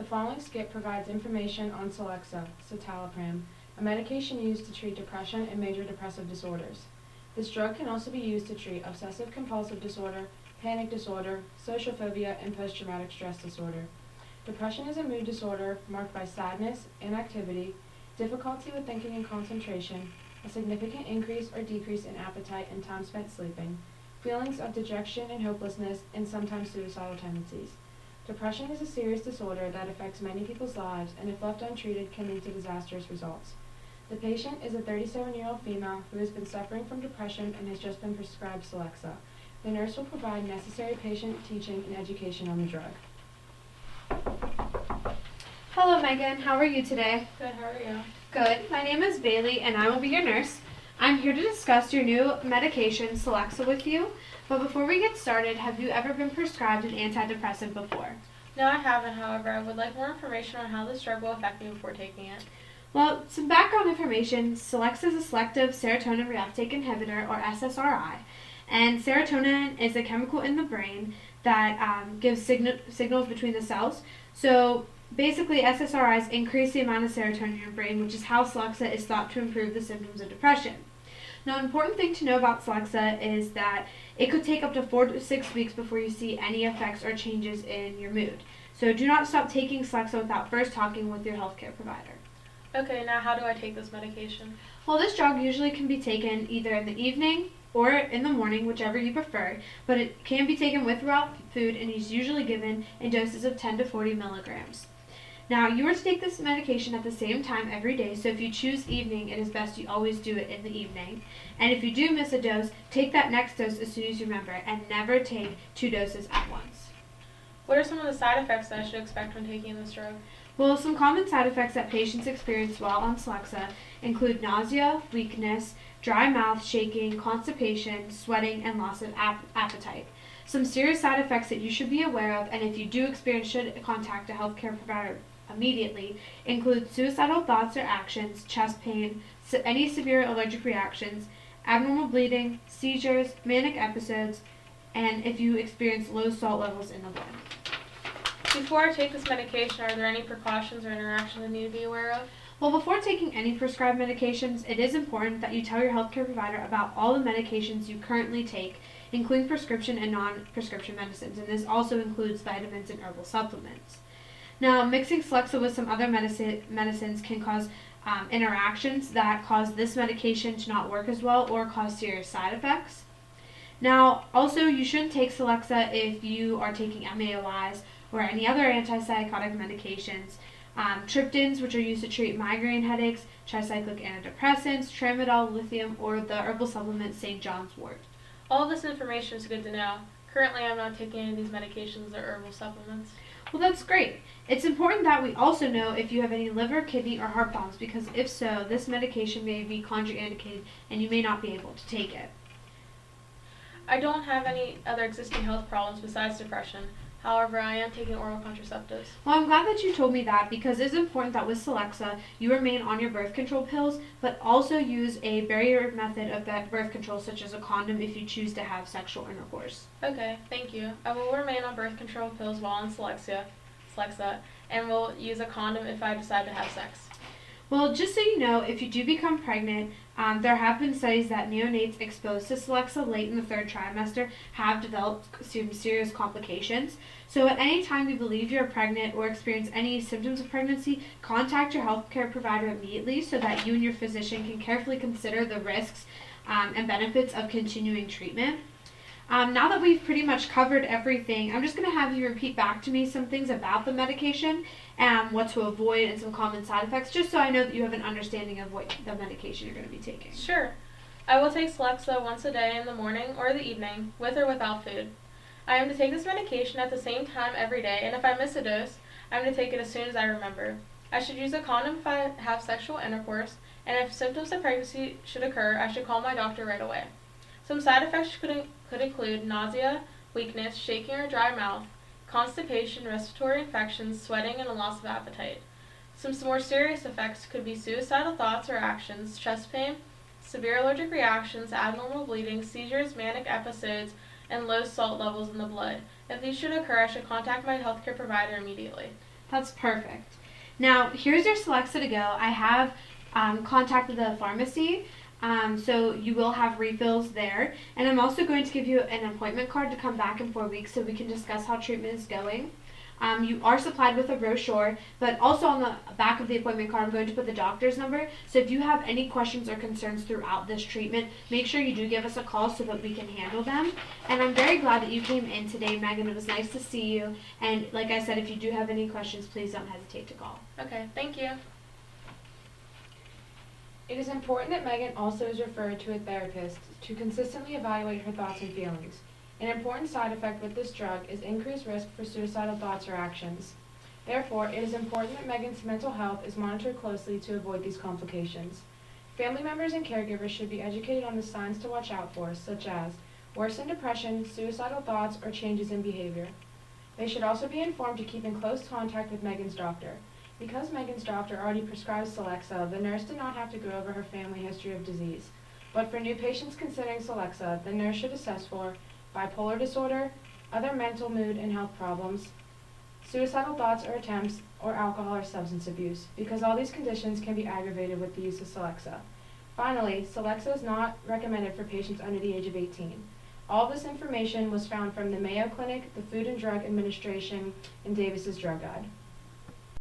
The following skit provides information on Celexa, citalopram, a medication used to treat depression and major depressive disorders. This drug can also be used to treat obsessive-compulsive disorder, panic disorder, social phobia, and post-traumatic stress disorder. Depression is a mood disorder marked by sadness, inactivity, difficulty with thinking and concentration, a significant increase or decrease in appetite and time spent sleeping, feelings of dejection and hopelessness, and sometimes suicidal tendencies. Depression is a serious disorder that affects many people's lives and if left untreated can lead to disastrous results. The patient is a 37-year-old female who has been suffering from depression and has just been prescribed Celexa. The nurse will provide necessary patient teaching and education on the drug. Hello Megan, how are you today? Good, how are you? Good. My name is Bailey and I will be your nurse. I'm here to discuss your new medication, Celexa, with you. But before we get started, have you ever been prescribed an antidepressant before? No, I haven't. However, I would like more information on how this drug will affect me before taking it. Well, some background information. Celexa is a selective serotonin reuptake inhibitor, or SSRI. And serotonin is a chemical in the brain that gives signals between the cells. So basically, SSRIs increase the amount of serotonin in your brain, which is how Celexa is thought to improve the symptoms of depression. Now, an important thing to know about Celexa is that it could take up to 4 to 6 weeks before you see any effects or changes in your mood. So do not stop taking Celexa without first talking with your healthcare provider. Okay, now how do I take this medication? Well, this drug usually can be taken either in the evening or in the morning, whichever you prefer, but it can be taken with raw food and is usually given in doses of 10 to 40 milligrams. Now, you are to take this medication at the same time every day, so if you choose evening, it is best you always do it in the evening. And if you do miss a dose, take that next dose as soon as you remember, and never take 2 doses at once. What are some of the side effects that I should expect when taking this drug? Well, some common side effects that patients experience while on Celexa include nausea, weakness, dry mouth, shaking, constipation, sweating, and loss of appetite. Some serious side effects that you should be aware of, and if you do experience, should contact a healthcare provider immediately, include suicidal thoughts or actions, chest pain, any severe allergic reactions, abnormal bleeding, seizures, manic episodes, and if you experience low salt levels in the blood. Before I take this medication, are there any precautions or interactions I need to be aware of? Well, before taking any prescribed medications, it is important that you tell your healthcare provider about all the medications you currently take, including prescription and non-prescription medicines, and this also includes vitamins and herbal supplements. Now, mixing Celexa with some other medicines can cause interactions that cause this medication to not work as well or cause serious side effects. Now, also, you shouldn't take Celexa if you are taking MAOIs or any other antipsychotic medications. Triptans, which are used to treat migraine headaches, tricyclic antidepressants, tramadol, lithium, or the herbal supplement St. John's wort. All of this information is good to know. Currently, I'm not taking any of these medications or herbal supplements. Well, that's great. It's important that we also know if you have any liver, kidney, or heart problems, because if so, this medication may be contraindicated and you may not be able to take it. I don't have any other existing health problems besides depression. However, I am taking oral contraceptives. Well, I'm glad that you told me that because it's important that with Celexa, you remain on your birth control pills, but also use a barrier method of that birth control, such as a condom if you choose to have sexual intercourse. Okay, thank you. I will remain on birth control pills while on Celexa, and will use a condom if I decide to have sex. Well, just so you know, if you do become pregnant, there have been studies that neonates exposed to Celexa late in the 3rd trimester have developed some serious complications. So at any time you believe you're pregnant or experience any symptoms of pregnancy, contact your healthcare provider immediately so that you and your physician can carefully consider the risks and benefits of continuing treatment. Now that we've pretty much covered everything, I'm just going to have you repeat back to me some things about the medication and what to avoid and some common side effects, just so I know that you have an understanding of what the medication you're going to be taking. Sure. I will take Celexa once a day in the morning or the evening, with or without food. I am to take this medication at the same time every day, and if I miss a dose, I am to take it as soon as I remember. I should use a condom if I have sexual intercourse, and if symptoms of pregnancy should occur, I should call my doctor right away. Some side effects could include nausea, weakness, shaking or dry mouth, constipation, respiratory infections, sweating, and a loss of appetite. Some more serious effects could be suicidal thoughts or actions, chest pain, severe allergic reactions, abnormal bleeding, seizures, manic episodes, and low salt levels in the blood. If these should occur, I should contact my healthcare provider immediately. That's perfect. Now, here's your Celexa to go. I have contacted the pharmacy, so you will have refills there. And I'm also going to give you an appointment card to come back in 4 weeks so we can discuss how treatment is going. You are supplied with a brochure, but also on the back of the appointment card, I'm going to put the doctor's number. So if you have any questions or concerns throughout this treatment, make sure you do give us a call so that we can handle them. And I'm very glad that you came in today, Megan. It was nice to see you. And like I said, if you do have any questions, please don't hesitate to call. Okay, thank you. It is important that Megan also is referred to a therapist to consistently evaluate her thoughts and feelings. An important side effect with this drug is increased risk for suicidal thoughts or actions. Therefore, it is important that Megan's mental health is monitored closely to avoid these complications. Family members and caregivers should be educated on the signs to watch out for, such as worsened depression, suicidal thoughts, or changes in behavior. They should also be informed to keep in close contact with Megan's doctor. Because Megan's doctor already prescribes Celexa, the nurse did not have to go over her family history of disease. But for new patients considering Celexa, the nurse should assess for bipolar disorder, other mental, mood, and health problems, suicidal thoughts or attempts, or alcohol or substance abuse, because all these conditions can be aggravated with the use of Celexa. Finally, Celexa is not recommended for patients under the age of 18. All this information was found from the Mayo Clinic, the Food and Drug Administration, and Davis's Drug Guide.